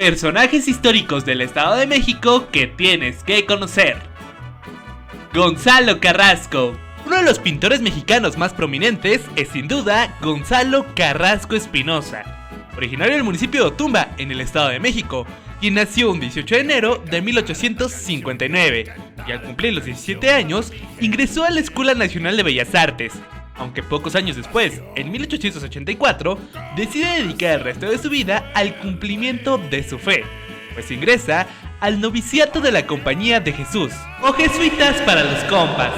Personajes históricos del Estado de México que tienes que conocer. Gonzalo Carrasco. Uno de los pintores mexicanos más prominentes es sin duda Gonzalo Carrasco Espinosa, originario del municipio de Otumba, en el Estado de México, quien nació un 18 de enero de 1859 y al cumplir los 17 años ingresó a la Escuela Nacional de Bellas Artes, aunque pocos años después, en 1884, decide dedicar el resto de su vida al cumplimiento de su fe, pues ingresa al noviciato de la Compañía de Jesús, o Jesuitas para los compas,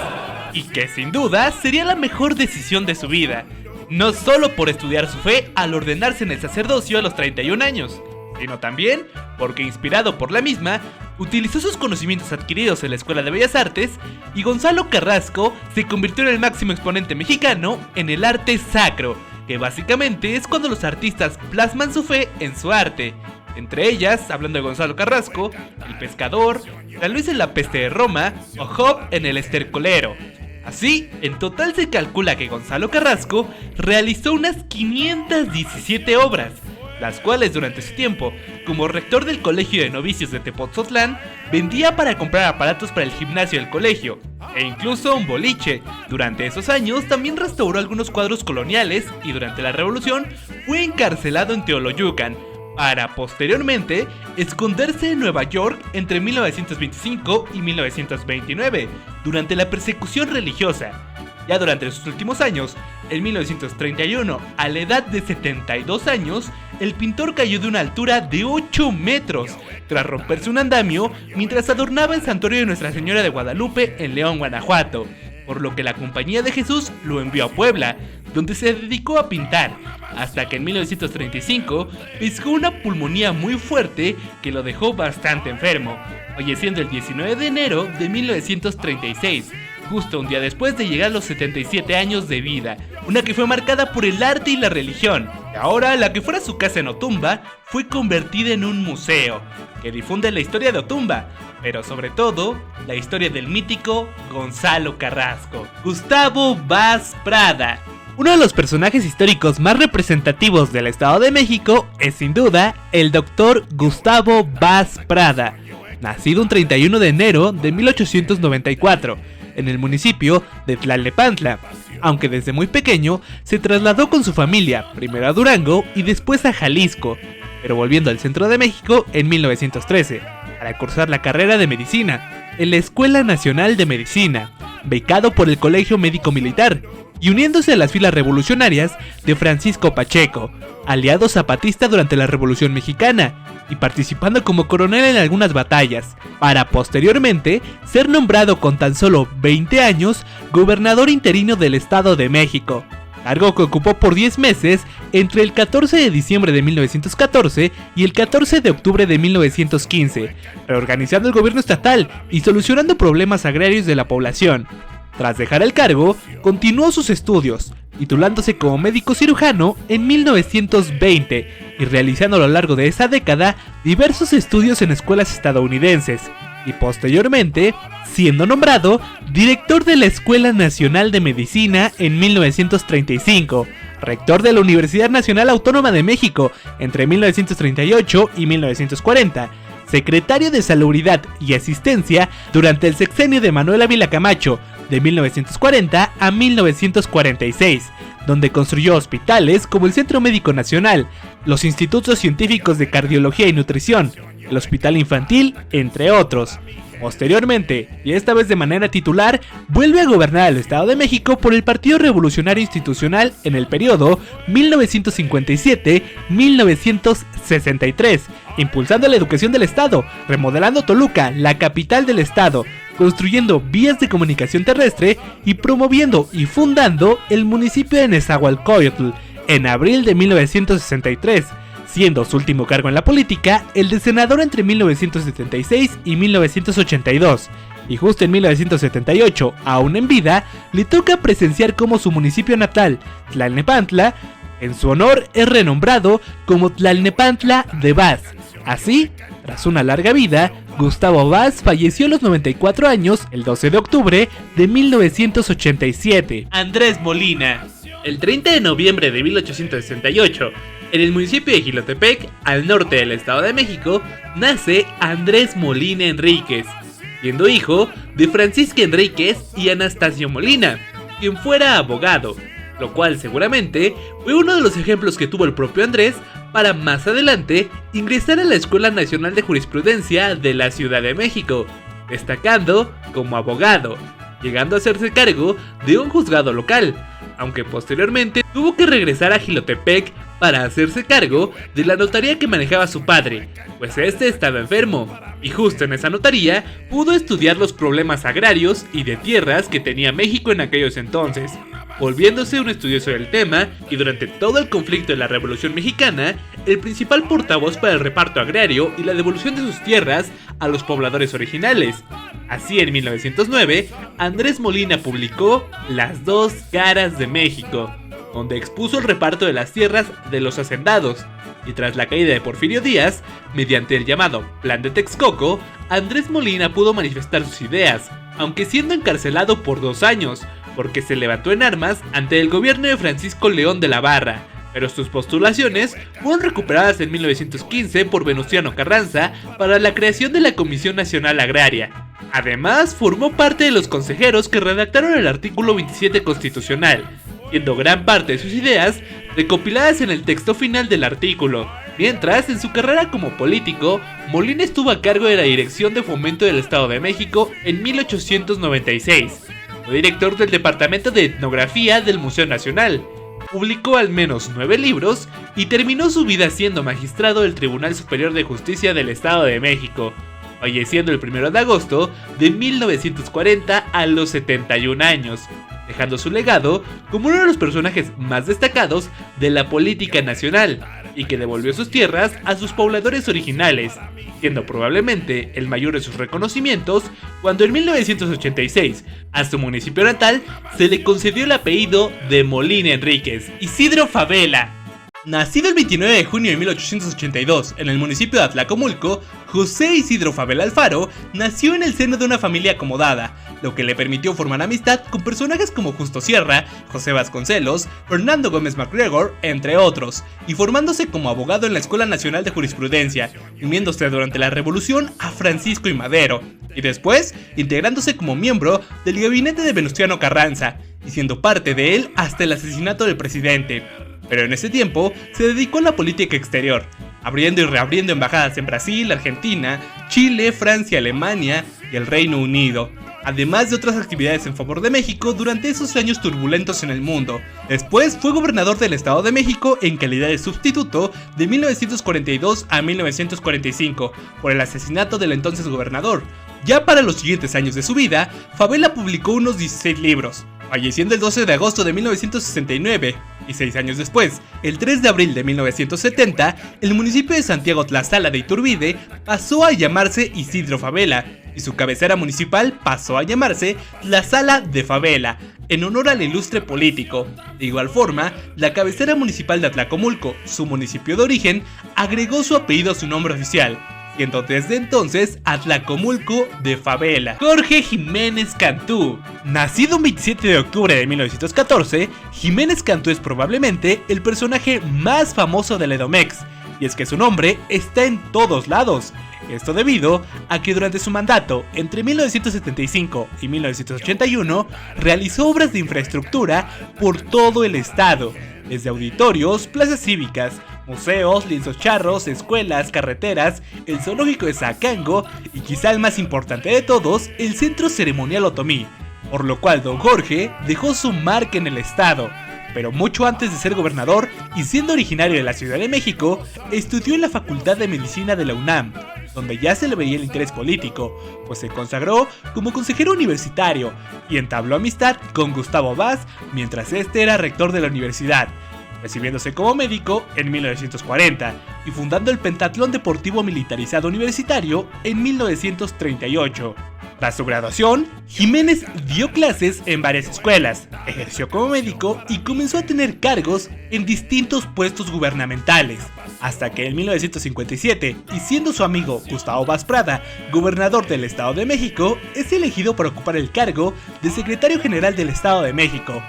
y que sin duda sería la mejor decisión de su vida, no solo por estudiar su fe al ordenarse en el sacerdocio a los 31 años, sino también porque, inspirado por la misma, utilizó sus conocimientos adquiridos en la Escuela de Bellas Artes y Gonzalo Carrasco se convirtió en el máximo exponente mexicano en el arte sacro, que básicamente es cuando los artistas plasman su fe en su arte. Entre ellas, hablando de Gonzalo Carrasco, El Pescador, San Luis en la Peste de Roma o Job en El Estercolero. Así, en total se calcula que Gonzalo Carrasco realizó unas 517 obras, las cuales durante su tiempo, como rector del Colegio de Novicios de Tepoztlán, vendía para comprar aparatos para el gimnasio del colegio, e incluso un boliche. Durante esos años también restauró algunos cuadros coloniales y durante la Revolución fue encarcelado en Teoloyucan, para posteriormente esconderse en Nueva York entre 1925 y 1929, durante la persecución religiosa. Ya durante sus últimos años, en 1931, a la edad de 72 años, el pintor cayó de una altura de 8 metros, tras romperse un andamio mientras adornaba el santuario de Nuestra Señora de Guadalupe en León, Guanajuato, por lo que la Compañía de Jesús lo envió a Puebla, donde se dedicó a pintar, hasta que en 1935 pescó una pulmonía muy fuerte que lo dejó bastante enfermo, falleciendo el 19 de enero de 1936. Justo un día después de llegar a los 77 años de vida, una que fue marcada por el arte y la religión. Y ahora, la que fuera su casa en Otumba fue convertida en un museo, que difunde la historia de Otumba, pero sobre todo, la historia del mítico Gonzalo Carrasco. Gustavo Vaz Prada. Uno de los personajes históricos más representativos del Estado de México es sin duda el Dr. Gustavo Vaz Prada, nacido un 31 de enero de 1894, en el municipio de Tlalnepantla, aunque desde muy pequeño se trasladó con su familia, primero a Durango y después a Jalisco, pero volviendo al centro de México en 1913, para cursar la carrera de medicina en la Escuela Nacional de Medicina, becado por el Colegio Médico Militar, y uniéndose a las filas revolucionarias de Francisco Pacheco, aliado zapatista durante la Revolución Mexicana, y participando como coronel en algunas batallas, para posteriormente ser nombrado con tan solo 20 años gobernador interino del Estado de México, cargo que ocupó por 10 meses entre el 14 de diciembre de 1914 y el 14 de octubre de 1915, reorganizando el gobierno estatal y solucionando problemas agrarios de la población. Tras dejar el cargo, continuó sus estudios, titulándose como médico cirujano en 1920 y realizando a lo largo de esa década diversos estudios en escuelas estadounidenses, y posteriormente siendo nombrado director de la Escuela Nacional de Medicina en 1935, rector de la Universidad Nacional Autónoma de México entre 1938 y 1940, secretario de Salubridad y Asistencia durante el sexenio de Manuel Ávila Camacho de 1940 a 1946, donde construyó hospitales como el Centro Médico Nacional, los Institutos Científicos de Cardiología y Nutrición, el Hospital Infantil, entre otros. Posteriormente, y esta vez de manera titular, vuelve a gobernar el Estado de México por el Partido Revolucionario Institucional en el periodo 1957-1963, impulsando la educación del Estado, remodelando Toluca, la capital del Estado, construyendo vías de comunicación terrestre y promoviendo y fundando el municipio de Nezahualcóyotl en abril de 1963, siendo su último cargo en la política el de senador entre 1976 y 1982, y justo en 1978, aún en vida, le toca presenciar cómo su municipio natal, Tlalnepantla, en su honor es renombrado como Tlalnepantla de Vaz. Así, tras una larga vida, Gustavo Vaz falleció a los 94 años el 12 de octubre de 1987. Andrés Molina. El 30 de noviembre de 1868, En el municipio de Jilotepec, al norte del Estado de México, nace Andrés Molina Enríquez, siendo hijo de Francisca Enríquez y Anastasio Molina, quien fuera abogado, lo cual seguramente fue uno de los ejemplos que tuvo el propio Andrés para más adelante ingresar a la Escuela Nacional de Jurisprudencia de la Ciudad de México, destacando como abogado, llegando a hacerse cargo de un juzgado local, aunque posteriormente tuvo que regresar a Jilotepec para hacerse cargo de la notaría que manejaba su padre, pues este estaba enfermo, y justo en esa notaría pudo estudiar los problemas agrarios y de tierras que tenía México en aquellos entonces, volviéndose un estudioso del tema y durante todo el conflicto de la Revolución Mexicana, el principal portavoz para el reparto agrario y la devolución de sus tierras a los pobladores originales. Así, en 1909, Andrés Molina publicó Las dos caras de México, donde expuso el reparto de las tierras de los hacendados, y tras la caída de Porfirio Díaz, mediante el llamado Plan de Texcoco, Andrés Molina pudo manifestar sus ideas, aunque siendo encarcelado por 2 años, porque se levantó en armas ante el gobierno de Francisco León de la Barra, pero sus postulaciones fueron recuperadas en 1915 por Venustiano Carranza para la creación de la Comisión Nacional Agraria. Además, formó parte de los consejeros que redactaron el artículo 27 constitucional, siendo gran parte de sus ideas recopiladas en el texto final del artículo. Mientras, en su carrera como político, Molina estuvo a cargo de la Dirección de Fomento del Estado de México en 1896. Fue director del Departamento de Etnografía del Museo Nacional. Publicó al menos 9 libros y terminó su vida siendo magistrado del Tribunal Superior de Justicia del Estado de México, falleciendo el 1 de agosto de 1940 a los 71 años, dejando su legado como uno de los personajes más destacados de la política nacional y que devolvió sus tierras a sus pobladores originales, siendo probablemente el mayor de sus reconocimientos cuando en 1986 a su municipio natal se le concedió el apellido de Molina Enríquez. Isidro Fabela. Nacido el 29 de junio de 1882 en el municipio de Atlacomulco, José Isidro Fabela Alfaro nació en el seno de una familia acomodada, lo que le permitió formar amistad con personajes como Justo Sierra, José Vasconcelos, Fernando Gómez MacGregor, entre otros, y formándose como abogado en la Escuela Nacional de Jurisprudencia, uniéndose durante la Revolución a Francisco I. Madero, y después integrándose como miembro del gabinete de Venustiano Carranza, y siendo parte de él hasta el asesinato del presidente. Pero en ese tiempo se dedicó a la política exterior, abriendo y reabriendo embajadas en Brasil, Argentina, Chile, Francia, Alemania y el Reino Unido, además de otras actividades en favor de México durante esos años turbulentos en el mundo. Después fue gobernador del Estado de México en calidad de sustituto de 1942 a 1945 por el asesinato del entonces gobernador. Ya para los siguientes años de su vida, Fabela publicó unos 16 libros, falleciendo el 12 de agosto de 1969, y 6 años después, el 3 de abril de 1970, el municipio de Santiago Tlaxcala de Iturbide pasó a llamarse Isidro Fabela, y su cabecera municipal pasó a llamarse Tlaxcala de Fabela, en honor al ilustre político. De igual forma, la cabecera municipal de Atlacomulco, su municipio de origen, agregó su apellido a su nombre oficial, siendo desde entonces Atlacomulco de Fabela. Jorge Jiménez Cantú. Nacido un 27 de octubre de 1914, Jiménez Cantú es probablemente el personaje más famoso del Edomex, y es que su nombre está en todos lados. Esto debido a que durante su mandato, entre 1975 y 1981, realizó obras de infraestructura por todo el estado, desde auditorios, plazas cívicas, museos, lienzos charros, escuelas, carreteras, el zoológico de Zacango y quizá el más importante de todos, el Centro Ceremonial Otomí, por lo cual don Jorge dejó su marca en el estado. Pero mucho antes de ser gobernador y siendo originario de la Ciudad de México, estudió en la Facultad de Medicina de la UNAM, donde ya se le veía el interés político, pues se consagró como consejero universitario y entabló amistad con Gustavo Vaz mientras este era rector de la universidad, recibiéndose como médico en 1940 y fundando el Pentatlón Deportivo Militarizado Universitario en 1938. Tras su graduación, Jiménez dio clases en varias escuelas, ejerció como médico y comenzó a tener cargos en distintos puestos gubernamentales, hasta que en 1957, y siendo su amigo Gustavo Vaz Prada gobernador del Estado de México, es elegido para ocupar el cargo de secretario general del Estado de México,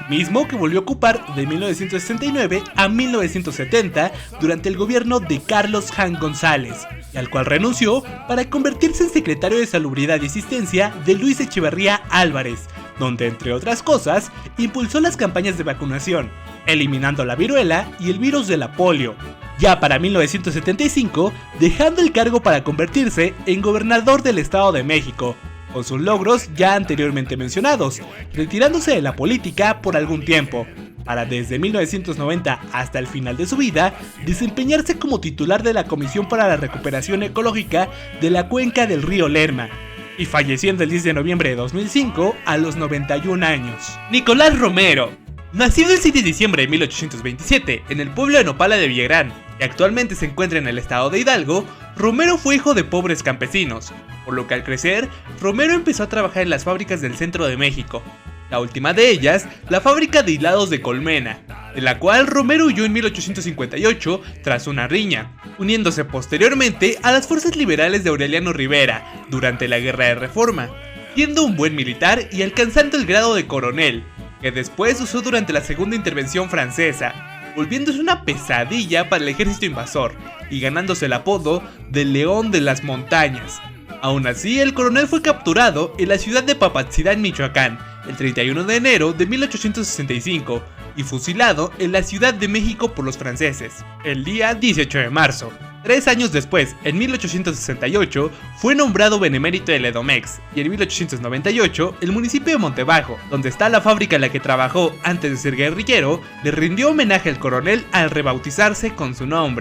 mismo que volvió a ocupar de 1969 a 1970 durante el gobierno de Carlos Jan González, y al cual renunció para convertirse en secretario de Salubridad y Asistencia de Luis Echeverría Álvarez, donde entre otras cosas impulsó las campañas de vacunación, eliminando la viruela y el virus de la polio. Ya para 1975, dejando el cargo para convertirse en gobernador del Estado de México, con sus logros ya anteriormente mencionados, retirándose de la política por algún tiempo, para desde 1990 hasta el final de su vida, desempeñarse como titular de la Comisión para la Recuperación Ecológica de la Cuenca del Río Lerma, y falleciendo el 10 de noviembre de 2005 a los 91 años. Nicolás Romero. Nacido el 7 de diciembre de 1827 en el pueblo de Nopala de Villagrán, que actualmente se encuentra en el estado de Hidalgo, Romero fue hijo de pobres campesinos, por lo que al crecer, Romero empezó a trabajar en las fábricas del centro de México. La última de ellas, la fábrica de hilados de Colmena, de la cual Romero huyó en 1858 tras una riña, uniéndose posteriormente a las fuerzas liberales de Aureliano Rivera durante la Guerra de Reforma, siendo un buen militar y alcanzando el grado de coronel, que después usó durante la Segunda Intervención Francesa, volviéndose una pesadilla para el ejército invasor y ganándose el apodo del León de las Montañas. Aún así, el coronel fue capturado en la ciudad de Papatzidán, Michoacán, el 31 de enero de 1865 y fusilado en la Ciudad de México por los franceses, el día 18 de marzo. 3 años después, en 1868, fue nombrado benemérito del Edomex, y en 1898, el municipio de Montebajo, donde está la fábrica en la que trabajó antes de ser guerrillero, le rindió homenaje al coronel al rebautizarse con su nombre.